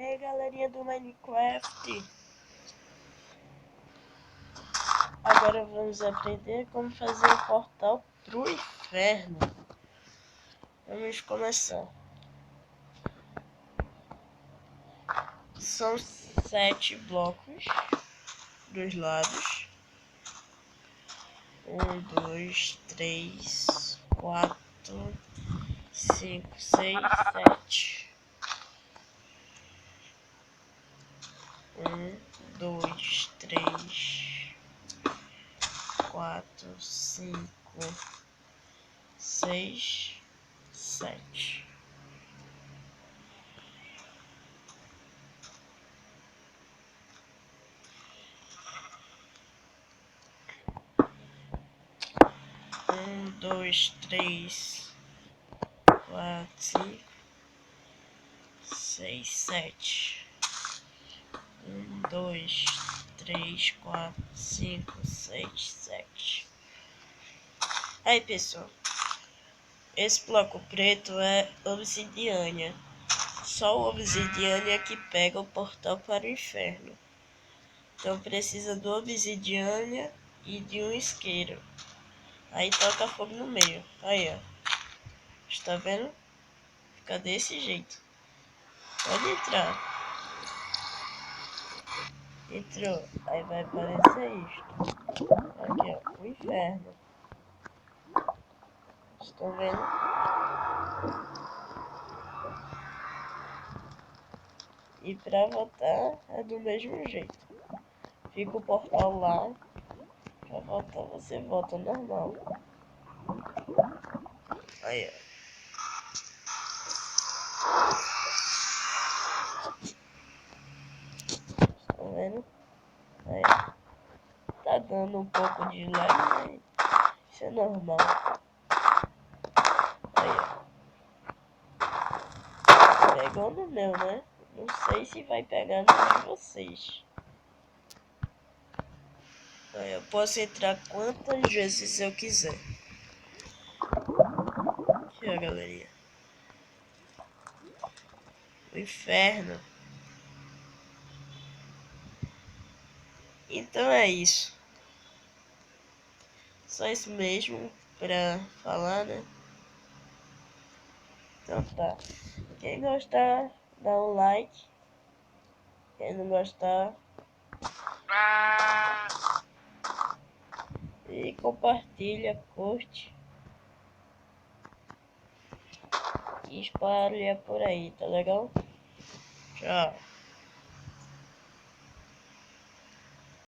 aí, galerinha do Minecraft. Agora vamos aprender como fazer o portal pro inferno. Vamos começar. São 7 blocos dos lados. 1, 2, 3, 4, 5, 6, 7. 1, 2, 3, 4, 5, 6, 7. Um, dois, três, 4, 5, 6, 7. 1, 2, 3, 4, 5, 6, 7. Aí, pessoal, esse bloco preto é obsidiana. Só o obsidiana é que pega o portal para o inferno. Então precisa do obsidiana e de um isqueiro. Aí toca fogo no meio. Aí, ó. Está vendo? Fica desse jeito. Pode entrar. Entrou. Aí vai aparecer isto. Aqui, ó. O inferno. Estão vendo? E pra voltar é do mesmo jeito. Fica o portal lá. Pra voltar você volta normal. Aí, ó. Estão vendo? Aí, ó. Tá dando um pouco de lag, mas isso é normal. Aí, ó. Pegou no meu, né? Não sei se vai pegar no de vocês. Aí, eu posso entrar quantas vezes eu quiser. Aqui, ó, galerinha. O inferno. Então é isso. Só isso mesmo pra falar, né? Então tá. Quem gostar, dá um like. Quem não gostar, e compartilha, curte e espalha por aí, tá legal? Tchau.